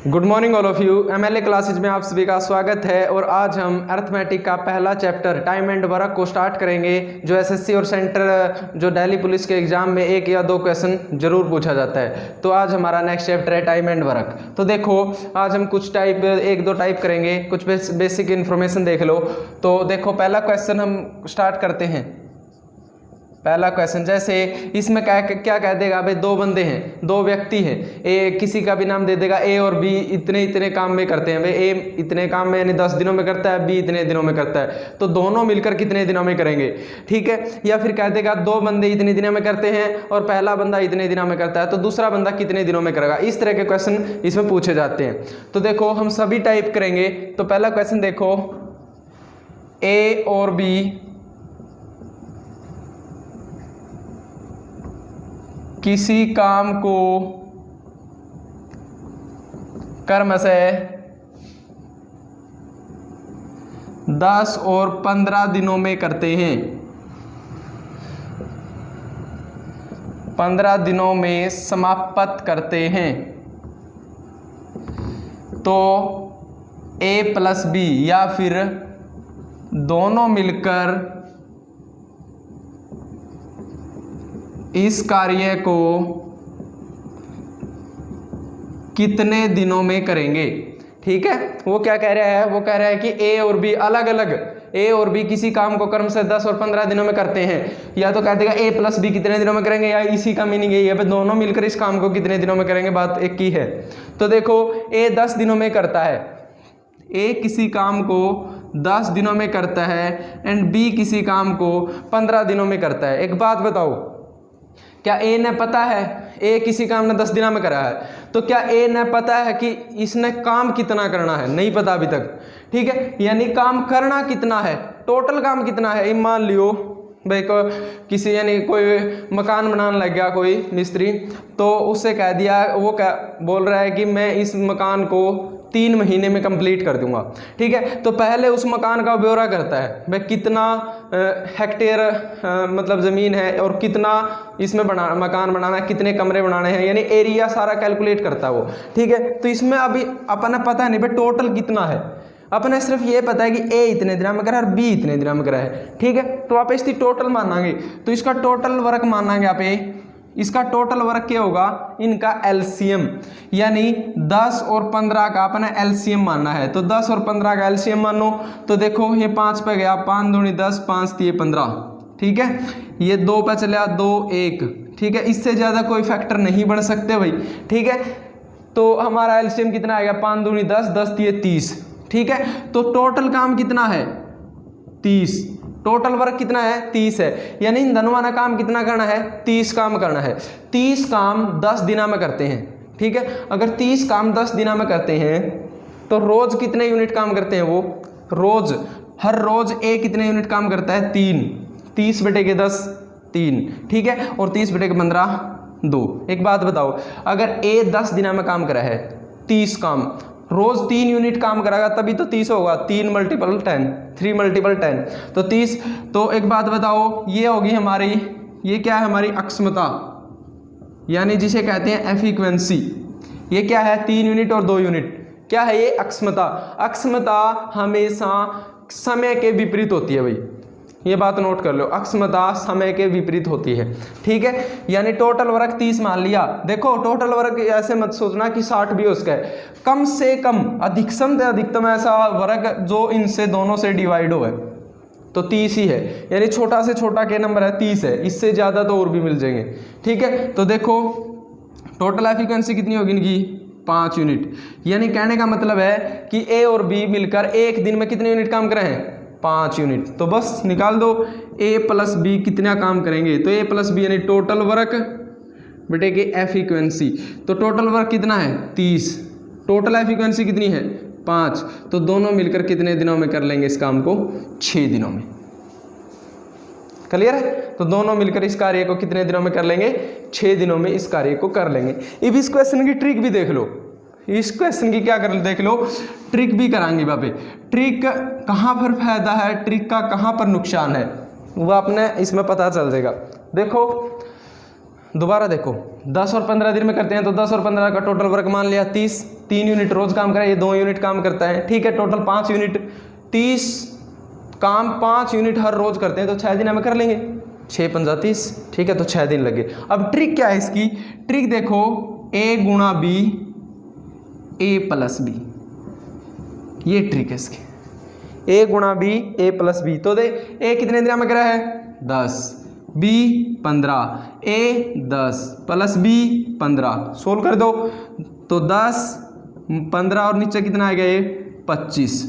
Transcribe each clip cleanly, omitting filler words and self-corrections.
Good morning all of you. MLA classes में आप सभी का स्वागत है और आज हम अर्थमेटिक का पहला चैप्टर टाइम एंड वर्क को स्टार्ट करेंगे, जो एसएससी और सेंटर जो दिल्ली पुलिस के एग्जाम में 1 या 2 क्वेश्चन जरूर पूछा जाता है। तो आज हमारा नेक्स्ट चैप्टर है टाइम एंड वर्क। तो देखो आज हम कुछ टाइप 1-2 टाइप करेंगे, कुछ बेसिक इन्फॉर्मेशन देख लो। तो देखो पहला क्वेश्चन हम स्टार्ट करते हैं। पहला क्वेश्चन जैसे इसमें क्या कह देगा भाई, 2 बंदे हैं, 2 व्यक्ति हैं, ए किसी का भी नाम दे देगा, ए और बी इतने इतने काम में करते हैं भाई। ए इतने काम में यानी 10 दिनों में करता है, बी इतने दिनों में करता है, तो दोनों मिलकर कितने दिनों में करेंगे, ठीक है। या फिर कह देगा 2 बंदे इतने दिनों में करते हैं और पहला बंदा इतने दिनों में करता है, तो दूसरा बंदा कितने दिनों में करेगा। इस तरह के क्वेश्चन इसमें पूछे जाते हैं। तो देखो हम सभी टाइप करेंगे। तो पहला क्वेश्चन देखो, ए और बी किसी काम को क्रमशः 10 और 15 दिनों में करते हैं। 15 दिनों में समाप्त करते हैं। तो A प्लस B या फिर दोनों मिलकर इस कार्य को कितने दिनों में करेंगे, ठीक है। वो क्या कह रहा है, वो कह रहा है कि ए और बी अलग अलग, ए और बी किसी काम को क्रम से 10 और 15 दिनों में करते हैं। या तो कह देगा ए प्लस बी कितने दिनों में करेंगे, या इसी का मीनिंग यही है, दोनों मिलकर इस काम को कितने दिनों में करेंगे, बात एक ही है। तो देखो ए 10 दिनों में करता है, ए किसी काम को 10 दिनों में करता है एंड बी किसी काम को 15 दिनों में करता है। एक बात बताओ, क्या ए ने पता है ए किसी काम ने 10 दिनों में करा है, तो क्या ए ने पता है कि इसने काम कितना करना है? नहीं पता अभी तक, ठीक है। यानी काम करना कितना है, टोटल काम कितना है। मान लियो भाई किसी यानी कोई मकान बनाने लग गया कोई मिस्त्री, तो उससे कह दिया, वो बोल रहा है कि मैं इस मकान को 3 महीने में कंप्लीट कर दूंगा, ठीक है। तो पहले उस मकान का ब्यौरा करता है, भाई कितना हेक्टेयर मतलब ज़मीन है और कितना इसमें मकान बनाना है, कितने कमरे बनाने हैं, यानी एरिया सारा कैलकुलेट करता है वो, ठीक है। तो इसमें अभी अपना पता नहीं भाई टोटल कितना है, अपने सिर्फ ये पता है कि ए इतने दिनों में करा है और बी इतने दिनों में करा है, ठीक है। तो आप इसकी टोटल मानांगे, तो इसका टोटल वर्क मानांगे आप इसका टोटल वर्क क्या होगा, इनका एलसीएम, यानी 10 और 15 का अपना एलसीएम मानना है। तो 10 और 15 का एलसीएम मानो, तो देखो ये 5 पे गया, 5 दूनी 10, 5 3 15, ठीक है। ये 2 पे चला 2 1, ठीक है। इससे ज़्यादा कोई फैक्टर नहीं बन सकते भाई, ठीक है। तो हमारा एलसीएम कितना आएगा, 5 दूनी 10, 10 3 30, ठीक है। तो टोटल काम कितना है 30, टोटल वर्क कितना है 30 है, यानी इन दोनों वाला काम कितना करना है, 30 काम करना है। 30 काम 10 दिनों में करते हैं, ठीक है। अगर 30 काम 10 दिनों में करते हैं तो रोज कितने यूनिट काम करते हैं वो, रोज हर रोज ए कितने यूनिट काम करता है 3, 30 बटे के 10 3, ठीक है। और 30 बटे के 15 2। एक बात बताओ, अगर ए 10 दिनों में काम करा है 30 काम, रोज 3 यूनिट काम कराएगा तभी तो 30 होगा, 3 × 10, 3 × 10 तो 30। तो एक बात बताओ, ये होगी हमारी, ये क्या है हमारी अक्षमता, यानी जिसे कहते हैं एफिक्वेंसी। ये क्या है 3 यूनिट और 2 यूनिट, क्या है ये अक्षमता। अक्षमता हमेशा समय के विपरीत होती है भाई, ये बात नोट कर लो, अक्षमता समय के विपरीत होती है, ठीक है। यानी टोटल वर्क 30 मान लिया। देखो टोटल वर्क ऐसे मत सोचना कि 60 भी उसका है, कम से कम अधिकतम से अधिकतम ऐसा वर्क जो इनसे दोनों से डिवाइड हो है तो 30 ही है, यानी छोटा से छोटा क्या नंबर है 30 है, इससे ज़्यादा तो और भी मिल जाएंगे, ठीक है। तो देखो टोटल एफिशिएंसी कितनी होगी इनकी 5 यूनिट, यानी कहने का मतलब है कि ए और बी मिलकर एक दिन में कितने यूनिट काम कर रहे हैं 5 यूनिट। तो बस निकाल दो ए प्लस बी कितना काम करेंगे, तो ए प्लस बी यानी टोटल वर्क बेटे के एफिक्वेंसी। तो टोटल वर्क कितना है 30, टोटल एफिक्वेंसी कितनी है 5, तो दोनों मिलकर कितने दिनों में कर लेंगे इस काम को 6 दिनों में। क्लियर है। तो दोनों मिलकर इस कार्य को कितने दिनों में कर लेंगे 6 दिनों में इस कार्य को कर लेंगे। अब इस क्वेश्चन की ट्रिक भी देख लो, इस क्वेश्चन की क्या कर देख लो, ट्रिक भी कराएंगे बाबे। ट्रिक कहाँ पर फायदा है, ट्रिक का कहाँ पर नुकसान है, वो आपने इसमें पता चल जाएगा। देखो दोबारा देखो 10 और 15 दिन में करते हैं तो 10 और 15 का टोटल वर्क मान लिया 30, 3 यूनिट रोज काम करे, ये 2 यूनिट काम करता है, ठीक है, टोटल 5 यूनिट, 30 काम 5 यूनिट हर रोज करते हैं, तो 6 दिन हमें कर लेंगे, 6 पंजा 30, ठीक है, तो 6 दिन लगे। अब ट्रिक क्या है इसकी, ट्रिक देखो, a गुणा b a प्लस b, ये ट्रिक है इसकी, a गुणा b a प्लस b। तो दे a कितने दिन में करा है 10, b 15, a 10 plus b 15, solve कर दो तो 10 15 और नीचे कितना आएगा ये 25,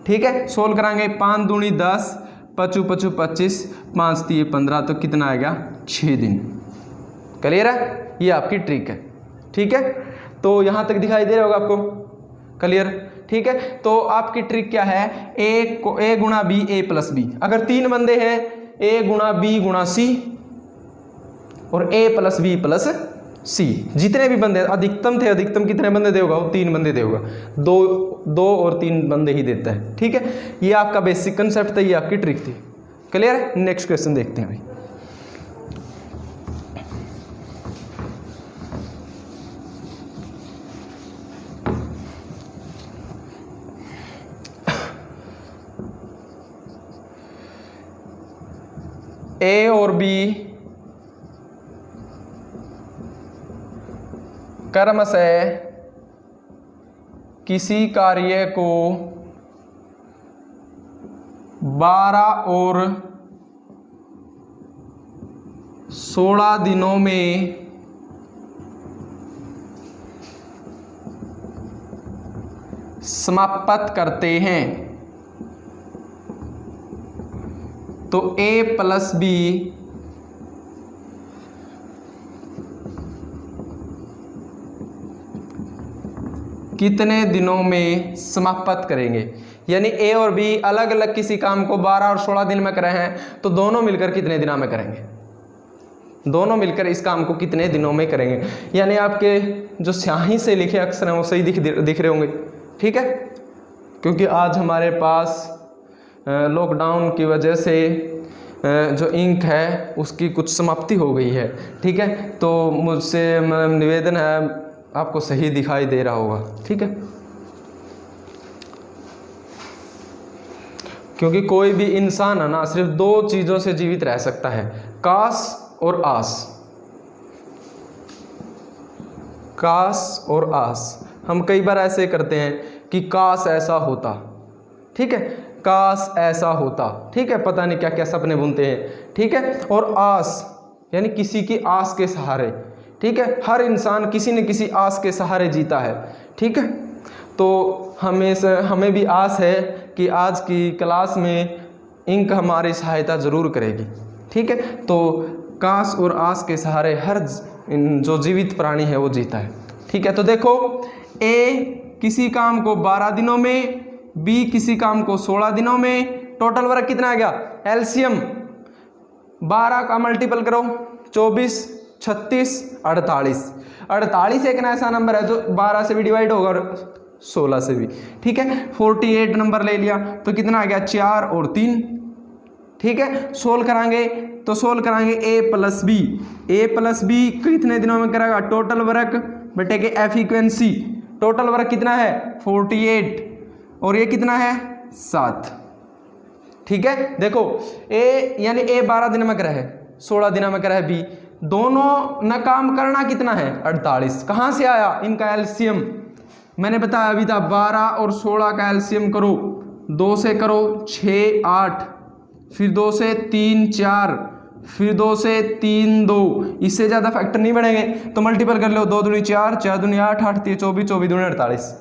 ठीक है, सोल्व कराएंगे 5 दूनी 10, 5 5 25, 5 3 15, तो कितना आएगा 6 दिन। क्लियर है, ये आपकी ट्रिक है, ठीक है, तो यहाँ तक दिखाई दे रहा होगा आपको, क्लियर, ठीक है। तो आपकी ट्रिक क्या है, a गुणा b a प्लस b, अगर 3 बंदे हैं a गुणा b गुणा c और a plus b plus c, जितने भी बंदे अधिकतम थे, अधिकतम कितने बंदे दे होगा, वो 3 बंदे दे होगा, 2 और 3 बंदे ही देता है, ठीक है, ये आपका बेसिक कंसेप्ट था, ये आपकी ट्रिक थी। क्लियर है, नेक्स्ट क्वेश्चन देखते हैं भाई। ए और बी क्रमशः किसी कार्य को 12 और 16 दिनों में समाप्त करते हैं, तो a प्लस बी कितने दिनों में समाप्त करेंगे। यानी a और b अलग अलग किसी काम को 12 और 16 दिन में कर रहे हैं, तो दोनों मिलकर कितने दिनों में करेंगे, दोनों मिलकर इस काम को कितने दिनों में करेंगे। यानी आपके जो स्याही से लिखे अक्षर हैं वो सही दिख रहे होंगे, ठीक है, क्योंकि आज हमारे पास लॉकडाउन की वजह से जो इंक है उसकी कुछ समाप्ति हो गई है, ठीक है, तो मुझसे निवेदन है आपको सही दिखाई दे रहा होगा, ठीक है, क्योंकि कोई भी इंसान है ना सिर्फ 2 चीज़ों से जीवित रह सकता है, काश और आस, काश और आस। हम कई बार ऐसे करते हैं कि काश ऐसा होता, ठीक है, काश ऐसा होता, ठीक है, पता नहीं क्या क्या सपने बुनते हैं, ठीक है, और आस यानी किसी की आस के सहारे, ठीक है, हर इंसान किसी न किसी आस के सहारे जीता है, ठीक है, तो हमें भी आस है कि आज की क्लास में इंक हमारी सहायता ज़रूर करेगी, ठीक है, तो काश और आस के सहारे हर जो जीवित प्राणी है वो जीता है, ठीक है। तो देखो ए किसी काम को 12 दिनों में, बी किसी काम को 16 दिनों में, टोटल वर्क कितना आ गया, एलसीएम 12 का मल्टीपल करो 24 36 48, 48 एक ऐसा नंबर है जो 12 से भी डिवाइड होगा और 16 से भी, ठीक है, 48 नंबर ले लिया, तो कितना आ गया 4 और 3, ठीक है, सोल्व कराएंगे तो सोल्व कराएंगे a प्लस बी कितने दिनों में करेगा, टोटल वर्क बटे के एफिक्वेंसी, टोटल वर्क कितना है 48 और ये कितना है 7, ठीक है। देखो a यानी a 12 दिन में करा है, 16 दिन में करा है b, दोनों न काम करना कितना है 48, कहाँ से आया, इनका एलसीएम मैंने बताया अभी था, 12 और 16 का एलसीएम करो, 2 से करो 6 8, फिर 2 से 3 4, फिर 2 से 3 2, इससे ज़्यादा फैक्टर नहीं बढ़ेंगे तो मल्टीपल कर लो, 2 दूनी 4 4 दूनी 8 8 3 24 24 दूनी 48,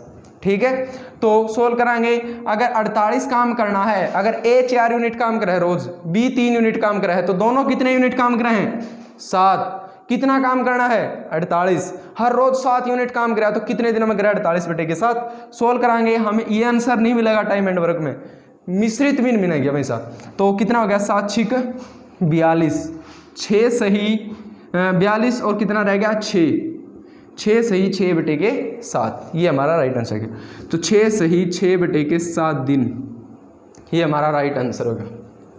ठीक है। तो सोल्व कराएंगे, अगर 48 काम करना है, अगर a 4 यूनिट काम कर रहा है रोज, b 3 यूनिट काम कर रहा है, तो दोनों कितने यूनिट काम कर रहे हैं 7, कितना काम करना है 48, हर रोज 7 यूनिट काम करा, तो कितने दिनों में करा 48 बटे के 7, सोल्व कराएंगे, हमें ये आंसर नहीं मिलेगा टाइम एंड वर्क में, मिश्रित भी मिलेगी हमेशा, तो कितना हो गया 7 6 42, 6 सही 42 और कितना रह गया 6 सही 6 बटे के 7, ये हमारा राइट आंसर है। तो 6 सही 6 बटे के 7 दिन, ये हमारा राइट आंसर होगा।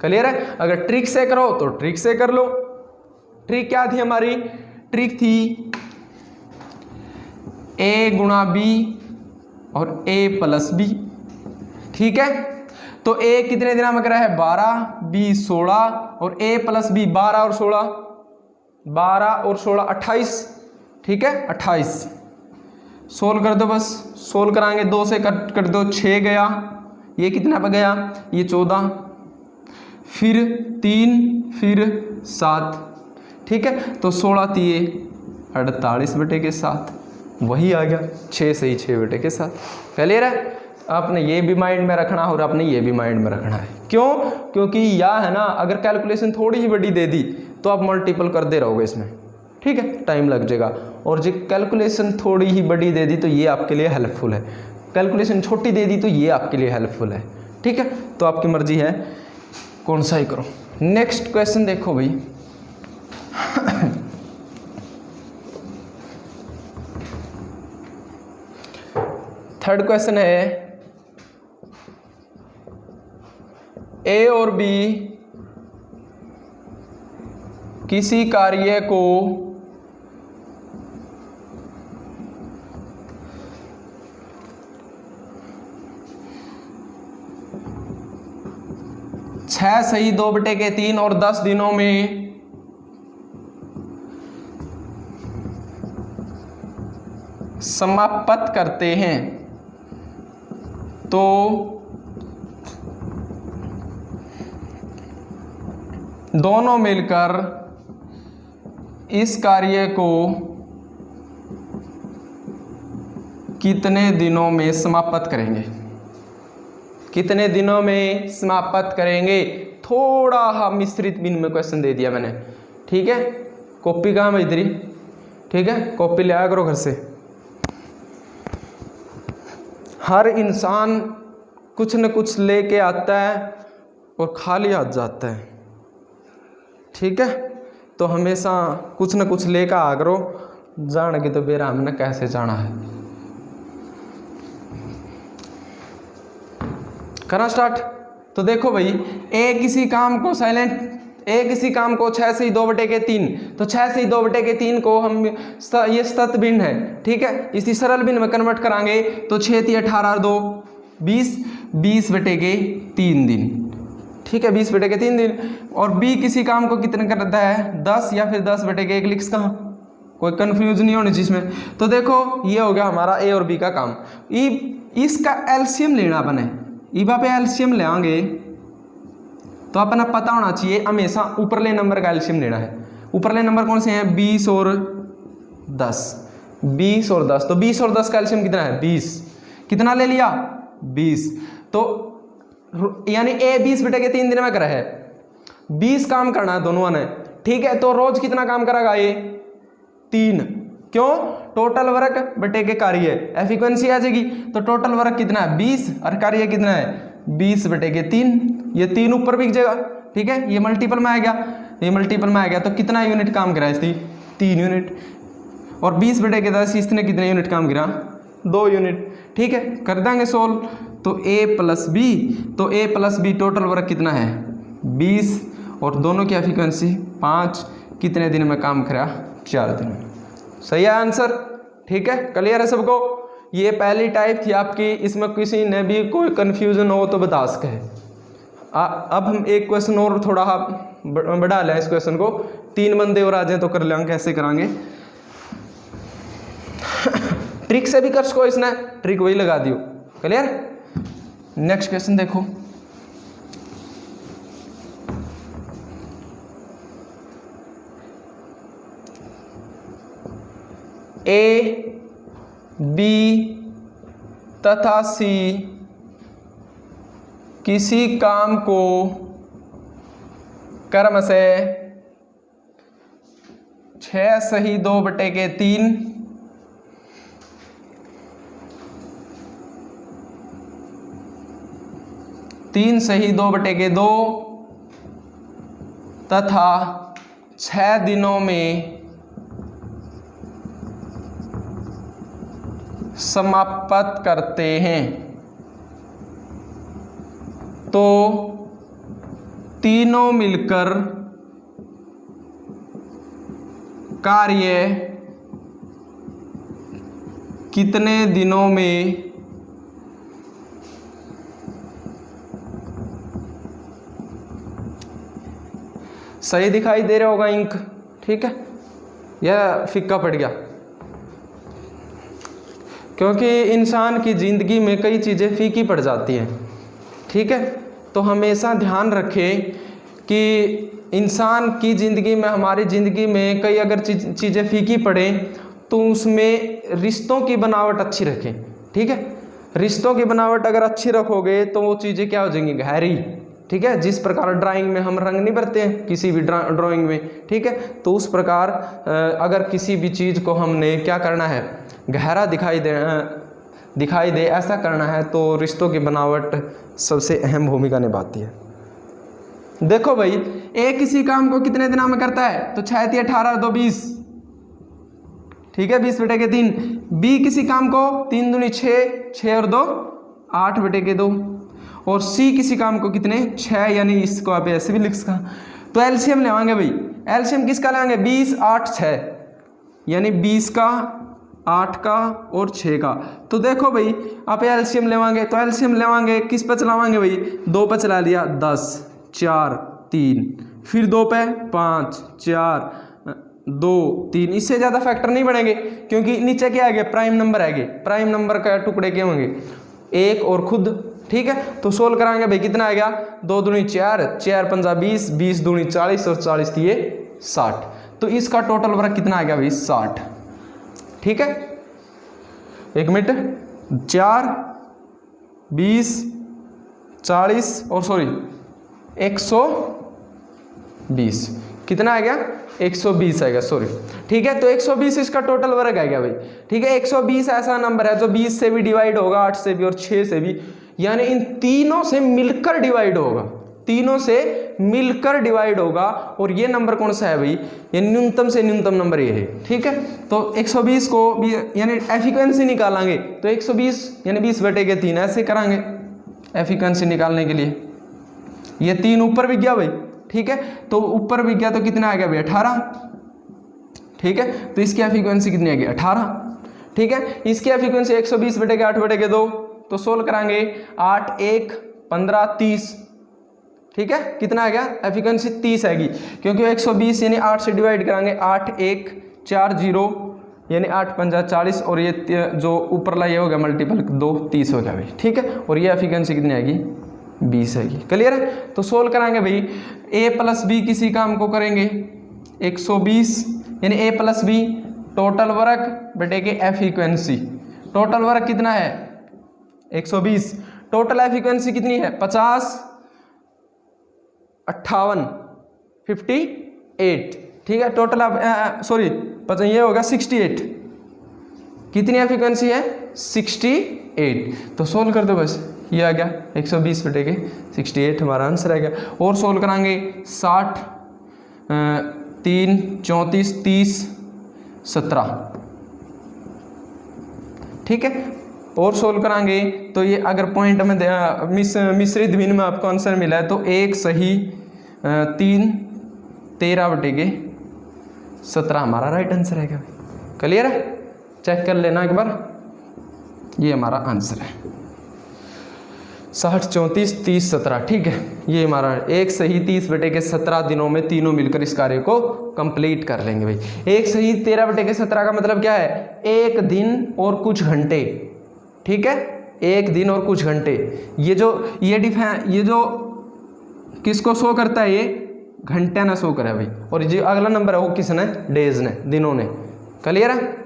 क्लियर है, अगर ट्रिक से करो तो ट्रिक से कर लो। ट्रिक क्या थी हमारी, ट्रिक थी ए गुणा बी और ए प्लस बी। ठीक है, तो ए कितने दिनों में करा है 12, बी 16 और ए प्लस बी 12 और 16 28। ठीक है 28। सोल्व कर दो, बस सोल्व कराएंगे, 2 से कट कर दो 6 गया, ये कितना पे गया ये 14, फिर 3, फिर 7। ठीक है, तो 16 तिये 48 बटे के 7, वही आ गया 6 से ही 6 बटे के 7। क्लियर है? आपने ये भी माइंड में रखना और आपने ये भी माइंड में रखना है। क्यों? क्योंकि यह है ना, अगर कैलकुलेशन थोड़ी ही बड़ी दे दी तो आप मल्टीपल करते रहोगे इसमें। ठीक है, टाइम लग जाएगा। और जो कैलकुलेशन थोड़ी ही बड़ी दे दी तो ये आपके लिए हेल्पफुल है, कैलकुलेशन छोटी दे दी तो ये आपके लिए हेल्पफुल है। ठीक है, तो आपकी मर्जी है कौन सा ही करो। नेक्स्ट क्वेश्चन देखो भाई। थर्ड क्वेश्चन है, ए और बी किसी कार्य को छह सही 2 बटे के 3 और 10 दिनों में समाप्त करते हैं, तो दोनों मिलकर इस कार्य को कितने दिनों में समाप्त करेंगे? कितने दिनों में समाप्त करेंगे? थोड़ा मिश्रित बिन में क्वेश्चन दे दिया मैंने। ठीक है, कॉपी कहाँ है इधर? ठीक है, कॉपी ले आया करो घर से। हर इंसान कुछ न कुछ लेके आता है और खाली हाथ जाता है। ठीक है, तो हमेशा कुछ न कुछ लेकर आ करो, जान के तो बेरा हमने कैसे जाना है। करना स्टार्ट। तो देखो भाई, ए किसी काम को ए किसी काम को 6 से 2 बटे के 3, तो 6 से 2 बटे के 3 को हम ये सतत भिन्न है। ठीक है, इसी सरल भिन्न में कन्वर्ट करांगे तो 6 × 18 और 2 20 बटे के 3 दिन। ठीक है, 20 बटे के 3 दिन। और बी किसी काम को कितने करता है 10 या फिर 10 बटे के 1 लिख कहाँ, कोई कंफ्यूज नहीं होनी जिसमें। तो देखो ये हो गया हमारा ए और बी का काम। इसका एलसीएम लेना अपने, इबा पे एलसीएम लेंगे तो अपना पता होना चाहिए हमेशा ऊपरले नंबर का एलसीएम लेना है। ऊपरले नंबर कौन से हैं 20 और 10। 20 और 10, तो 20 और 10 का एलसीएम कितना है 20। कितना ले लिया 20। तो यानी ए 20 बटे के 3 दिन में करा है, 20 काम करना है दोनों ने। ठीक है, तो रोज कितना काम करेगा ये 3। क्यों? टोटल वर्क बटे के कार्य, एफिशिएंसी आ जाएगी। तो टोटल वर्क कितना है 20 और कार्य कितना है 20 बटे के 3। ये 3 ऊपर बिक जाएगा। ठीक है, ये मल्टीपल में आ गया, ये मल्टीपल में आ गया। तो कितना यूनिट काम करा इसकी 3 यूनिट। और 20 बटे के 10 इसने कितने यूनिट काम करा 2 यूनिट। ठीक है, कर देंगे सोल्व। तो ए प्लस बी, तो ए प्लस बी टोटल वर्क कितना है 20 और दोनों की एफिशिएंसी 5। कितने दिन में काम करा 4 दिन में। सही है आंसर। ठीक है, क्लियर है सबको? ये पहली टाइप थी आपकी, इसमें किसी ने भी कोई कंफ्यूजन हो तो बता सके। अब हम एक क्वेश्चन और थोड़ा बढ़ा लें इस क्वेश्चन को, 3 बंदे और आ जाए तो कर लेंगे। कैसे करांगे? ट्रिक से भी कर सको, इसने ट्रिक वही लगा दियो। क्लियर? नेक्स्ट क्वेश्चन देखो। ए बी तथा सी किसी काम को क्रम से 6 सही 2 बटे के 3 3 सही 2 बटे के 2 तथा 6 दिनों में समाप्त करते हैं, तो तीनों मिलकर कार्य कितने दिनों में सही दिखाई दे रहा होगा इंक, ठीक है, या फिक्का पड़ गया? क्योंकि इंसान की ज़िंदगी में कई चीज़ें फीकी पड़ जाती हैं, ठीक है। तो हमेशा ध्यान रखें कि इंसान की ज़िंदगी में, हमारी ज़िंदगी में कई अगर चीज़ें फीकी पड़ें तो उसमें रिश्तों की बनावट अच्छी रखें, ठीक है। रिश्तों की बनावट अगर अच्छी रखोगे तो वो चीज़ें क्या हो जाएंगी, गहरी, ठीक है। जिस प्रकार ड्राइंग में हम रंग नहीं भरते हैं किसी भी ड्राइंग में, ठीक है, तो उस प्रकार अगर किसी भी चीज़ को हमने क्या करना है, गहरा दिखाई दे ऐसा करना है, तो रिश्तों की बनावट सबसे अहम भूमिका निभाती है। देखो भाई, ए किसी काम को कितने दिनों में करता है, तो 6 × 18 2 20, ठीक है, 20/3। बी किसी काम को 3 दूनी 6, 6 और 2 8/2, और सी किसी काम को कितने 6, यानी इसको आप ऐसे भी लिख सकते। तो एलसीएम लेवाएंगे भाई, एलसीएम किसका लेंगे, 20 8 6, यानी 20 का 8 का और 6 का। तो देखो भाई, आप एलसीएम लेवाएंगे तो एलसीएम लेवाएंगे किस पे चलावाएंगे भाई, 2 पे चला लिया 10 4 3, फिर 2 पे 5 4 2 3, इससे ज़्यादा फैक्टर नहीं बढ़ेंगे क्योंकि नीचे क्या आएगा, प्राइम नंबर आएंगे। प्राइम नंबर का टुकड़े क्या होंगे, 1 और खुद, ठीक है। तो सोल्व कराएंगे भाई, कितना आएगा, 2 दूनी 4, 4 पंजा 20, 20 दूनी 40 और 40 दिए 60। तो इसका टोटल वर्क कितना आएगा भाई, 60, ठीक है। 1 मिनट, 4 20 40 और सॉरी 120, कितना आ गया, 120 आएगा, सॉरी, ठीक है। तो 120 इसका टोटल वर्क आएगा भाई, ठीक है। 120 ऐसा नंबर है जो 20 से भी डिवाइड होगा, 8 से भी और 6 से भी, यानी इन तीनों से मिलकर डिवाइड होगा, तीनों से मिलकर डिवाइड होगा। और ये नंबर कौन सा है भाई, ये न्यूनतम से न्यूनतम नंबर ये है, ठीक है। तो 120 को भी यानी एफिक्वेंसी निकालेंगे तो 120 यानी 20/3 ऐसे करांगे एफिक्वेंसी निकालने के लिए। ये 3 ऊपर भी गया भाई, ठीक है, तो ऊपर भी गया तो कितना आ गया भाई, 18, ठीक है। तो इसकी एफिक्वेंसी कितनी आ गई, 18, ठीक है। इसकी एफिक्वेंसी 120/8/2, तो सोल्व करांगे 8 1 15 30, ठीक है। कितना आ गया, एफिक्वेंसी 30 आएगी क्योंकि 120 यानी 8 से डिवाइड करांगे, 8 1 4 0 यानी 8 पंजा 40, और ये जो ऊपर ला ये हो गया मल्टीपल 2 30 हो गया भाई, ठीक है। और ये एफिक्वेंसी कितनी आएगी, 20 आएगी, क्लियर है। तो सोल्व कराएंगे भाई, a + b किसी काम को करेंगे 120 यानी a + b टोटल वर्क बटे के एफिक्वेंसी। टोटल वर्क कितना है 120, टोटल एफिक्वेंसी कितनी है 50 58 58, ठीक है। टोटल सॉरी ये होगा 68, कितनी एफिक्वेंसी है 68। तो सोल्व कर दो बस, ये आ गया 120/68 हमारा आंसर आ गया। और सोल्व कराएंगे 60 3 34 30 17, ठीक है। और सोल्व कराएंगे तो ये अगर पॉइंट में मिश्रित भिन्न में आपको आंसर मिला है तो 1 सही 3 13/17 हमारा राइट आंसर है। क्लियर है, चेक कर लेना एक बार, ये हमारा आंसर है 60 34 30 17, ठीक है। ये हमारा 1 सही 30/17 दिनों में तीनों मिलकर इस कार्य को कंप्लीट कर लेंगे भाई। 1 सही 13/17 का मतलब क्या है, 1 दिन और कुछ घंटे, ठीक है, 1 दिन और कुछ घंटे। ये जो किसको शो करता है, ये घंटे ना शो करे भाई। और जो अगला नंबर है वो किसने, डेज ने, दिनों ने। क्लियर है।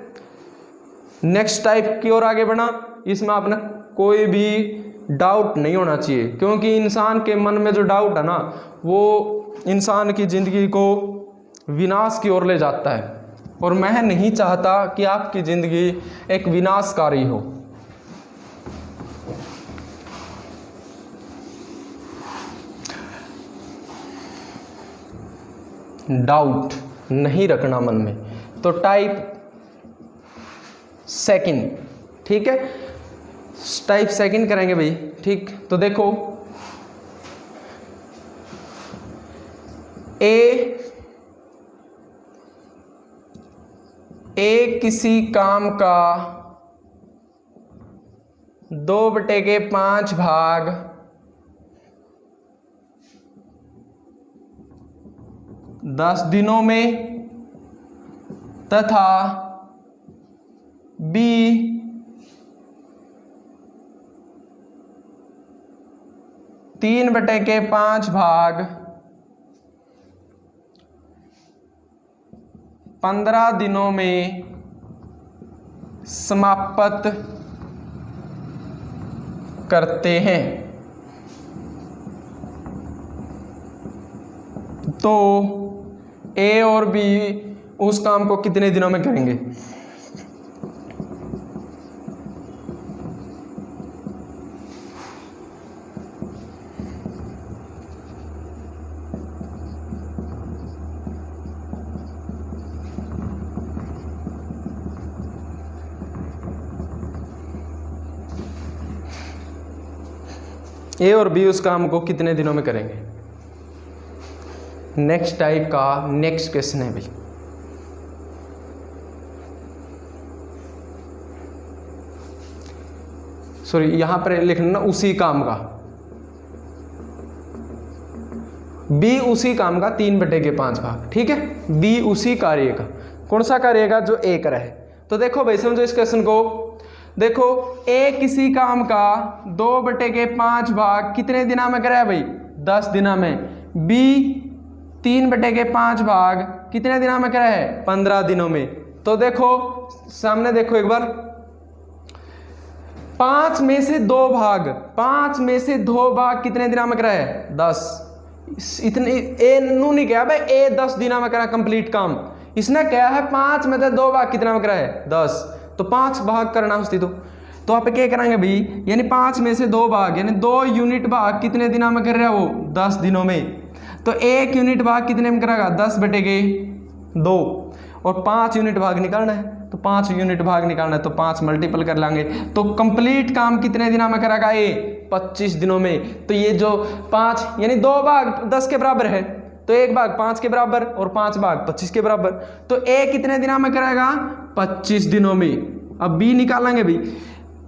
नेक्स्ट टाइप की ओर आगे बढ़ा, इसमें आपने कोई भी डाउट नहीं होना चाहिए क्योंकि इंसान के मन में जो डाउट है ना वो इंसान की ज़िंदगी को विनाश की ओर ले जाता है, और मैं नहीं चाहता कि आपकी ज़िंदगी एक विनाशकारी हो। डाउट नहीं रखना मन में। तो टाइप सेकंड, ठीक है, टाइप सेकंड करेंगे भाई, ठीक। तो देखो ए किसी काम का 2/5 भाग 10 दिनों में तथा B 3/5 भाग 15 दिनों में समाप्त करते हैं। तो A और B उस काम को कितने दिनों में करेंगे? ए और बी उस काम को कितने दिनों में करेंगे? नेक्स्ट टाइप का नेक्स्ट क्वेश्चन है भाई। सॉरी, यहां पर लिखना ना उसी काम का, बी उसी काम का 3/5 भाग, ठीक है। बी उसी कार्य का, कौन सा कार्य का? जो ए करा है। तो देखो भाई समझो इस क्वेश्चन को, देखो ए किसी काम का 2/5 भाग कितने दिना में करा है भाई? 10 दिना में। बी 3/5 भाग कितने दिना में करा है? 15 दिनों में। तो देखो सामने देखो एक बार, 5 में से 2 भाग, 5 में से 2 भाग कितने दिना में करा है? 10। इतने ए नू नहीं कहा भाई ए 10 दिना में करा कंप्लीट काम, इसने क्या है 5 में से 2 भाग कितना में करा है? 10। तो 5 भाग करना उसकी। तो आप क्या कराएंगे भाई, यानी 5 में से 2 भाग यानी 2 यूनिट भाग कितने दिनों में कर रहा है वो? 10 दिनों में। तो 1 यूनिट भाग कितने में करेगा? 10/2। और 5 यूनिट भाग निकालना है, तो 5 यूनिट भाग निकालना है तो 5 मल्टीपल कर लेंगे। तो कंप्लीट काम कितने दिनों में करेगा ए? 25 दिनों में। तो ये जो 5 यानी 2 भाग 10 के बराबर है, तो 1 भाग 5 के बराबर और 5 भाग 25 के बराबर। तो ए कितने दिनों में करेगा? 25 दिनों में। अब बी निकालेंगे भी,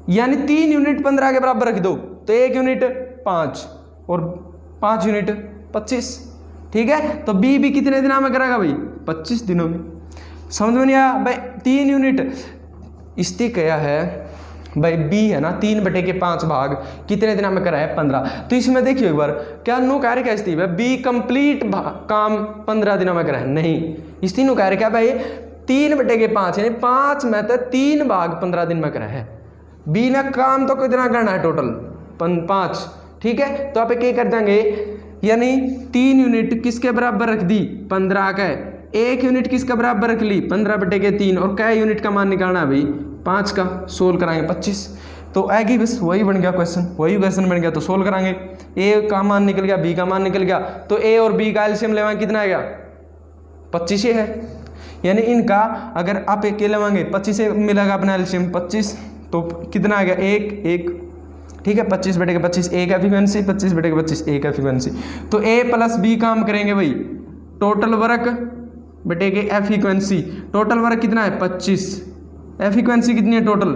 यानी 3 यूनिट 15 के बराबर रख दो, तो 1 यूनिट 5 और 5 यूनिट 25, ठीक है। तो बी भी कितने दिनों में करेगा भाई? 25 दिनों में। समझ में नहीं आया भाई? 3 यूनिट इसकी क्या है भाई, बी है ना 3/5 भाग कितने दिनों में करा है? 15। तो इसमें देखिए एक बार, क्या नो कार्य क्या स्थिति है? बी कंप्लीट काम 15 दिनों में करा है? नहीं, इस तीनों कार्य क्या भाई? 3/5 यानी 5 में तो 3 भाग 15 दिन में करा है। बी ने काम तो कितना करना है? टोटल 5, ठीक है। तो आप क्या कर देंगे, यानी 3 यूनिट किसके बराबर रख दी? 15 का। 1 यूनिट किसके बराबर रख ली? 15/3। और क्या यूनिट का मान निकालना है भाई? 5 का। सोल्व कराएंगे 25। तो आएगी बस, वही बन गया क्वेश्चन, वही क्वेश्चन बन गया। तो सोल्व कराएंगे, ए का मान निकल गया, बी का मान निकल गया। तो ए और बी का एलसीएम लेवाएंगे, कितना आएगा? 25 ही है। यानी इनका अगर आप एक लेवाएंगे 25 से मिलेगा अपना एलसीएम 25, तो कितना आ गया? 1, ठीक है। 25/25 एक एफिशिएंसी, 25/25 एक एफिशिएंसी। तो ए प्लस बी काम करेंगे भाई, टोटल वर्क बटे के एफिशिएंसी। टोटल वर्क कितना है? 25। एफिशिएंसी कितनी है टोटल?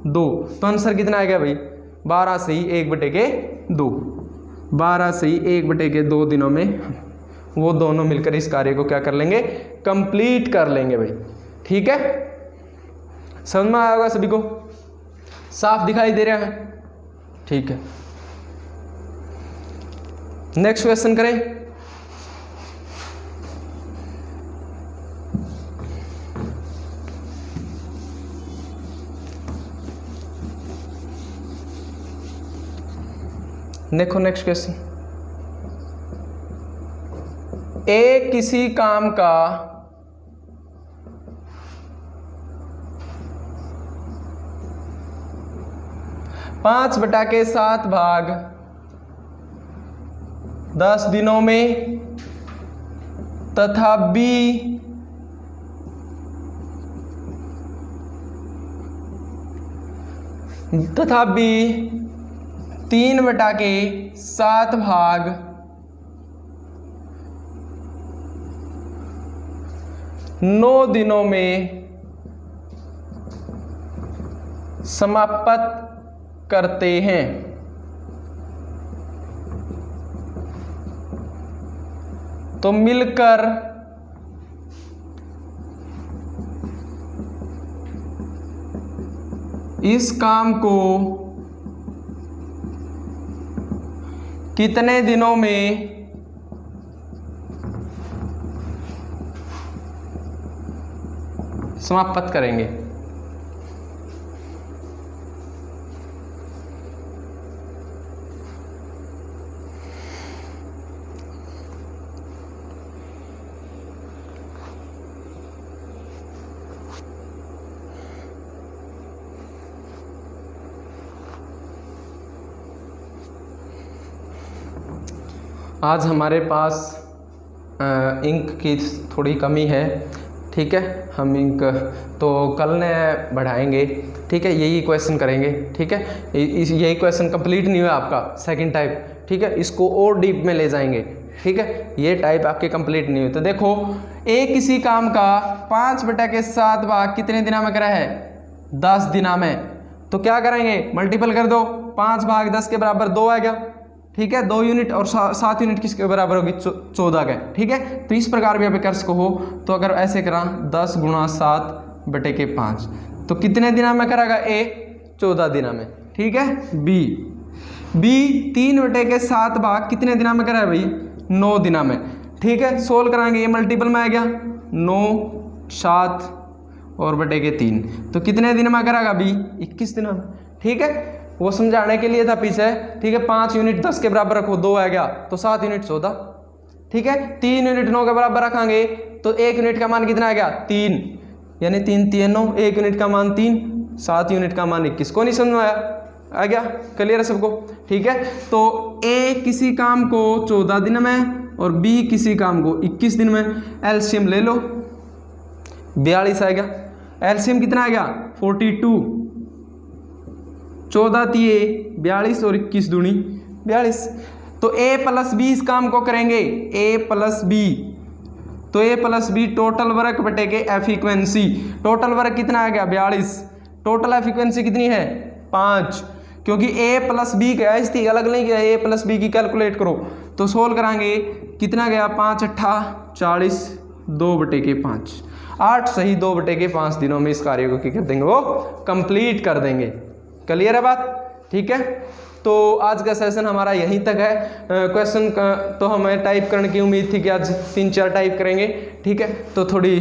2। तो आंसर कितना आ गया भाई? 12 से ही 1/2। 12 से ही 1/2 दिनों में वो दोनों मिलकर इस कार्य को क्या कर लेंगे? कंप्लीट कर लेंगे भाई, ठीक है। समझ में आया होगा सभी को? साफ दिखाई दे रहा है? ठीक है। नेक्स्ट क्वेश्चन करें। देखो नेक्स्ट क्वेश्चन, ए किसी काम का पांच बटा के 7 भाग 10 दिनों में तथा बी तथा बी 3 बटा के 7 भाग 9 दिनों में समाप्त करते हैं। तो मिलकर इस काम को कितने दिनों में समाप्त करेंगे। आज हमारे पास इंक की थोड़ी कमी है, ठीक है। हम इंक तो कल ने बढ़ाएंगे, ठीक है। यही क्वेश्चन करेंगे, ठीक है। यही क्वेश्चन कंप्लीट नहीं हुआ आपका सेकंड टाइप, ठीक है। इसको और डीप में ले जाएंगे, ठीक है। ये टाइप आपके कंप्लीट नहीं हुए। तो देखो, ए किसी काम का 5/7 भाग कितने दिना में करा है? 10 दिना में। तो क्या करेंगे? मल्टीपल कर दो। 5 भाग 10 के बराबर 2 आएगा, ठीक है। 2 यूनिट और 7 यूनिट किसके बराबर होगी? 14 के, ठीक है। तो इस प्रकार भी आप कर सको हो। तो अगर ऐसे करा 10 × 7/5 तो कितने दिना में करागा? ए 14 दिना में, ठीक है। बी 3/7 भाग कितने दिना में करा है भाई? 9 दिना में, ठीक है। सोल्व कराएंगे, ये मल्टीपल में आ गया 9, 7 और बटे 3 तो कितने दिन में करागा? बी 21 दिना में, ठीक है। वो समझाने के लिए था पीछे, ठीक है। 5 यूनिट 10 के बराबर रखो, 2 आ गया तो 7 यूनिट 14, ठीक है। 3 यूनिट 9 के बराबर रखेंगे तो 1 यूनिट का मान कितना आ गया? 3, यानी 3 × 3 = 9। 1 यूनिट का मान 3, 7 यूनिट का मान 21। को नहीं समझ में आया? आ गया? क्लियर है सबको? ठीक है। तो ए किसी काम को 14 दिन में और बी किसी काम को 21 दिन में। एलसीएम ले लो, 42 आ गया। एलसीएम कितना आ गया? 42। 14 × 42 और 21 दूनी 42। तो ए + बी इस काम को करेंगे, ए + बी। तो ए + बी टोटल वर्क बटे के एफिक्वेंसी। टोटल वर्क कितना आ गया? 42। टोटल एफिक्वेंसी कितनी है? 5, क्योंकि ए + बी गया, इसकी अलग नहीं गया। ए + बी की कैलकुलेट करो तो सोल्व कराएंगे, कितना गया? 5 × 8 = 40, 2/5। 8 सही 2/5 दिनों में इस कार्य को क्या कर देंगे? वो कंप्लीट कर देंगे। क्लियर है बात? ठीक है। तो आज का सेशन हमारा यहीं तक है। क्वेश्चन तो हमें टाइप करने की उम्मीद थी कि आज 3-4 टाइप करेंगे, ठीक है। तो थोड़ी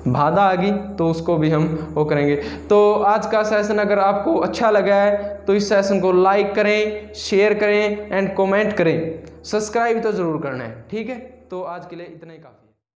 बाधा आ गई तो उसको भी हम वो करेंगे। तो आज का सेशन अगर आपको अच्छा लगा है तो इस सेशन को लाइक करें, शेयर करें एंड कमेंट करें। सब्सक्राइब तो ज़रूर करना है, ठीक है। तो आज के लिए इतना ही काफ़ी।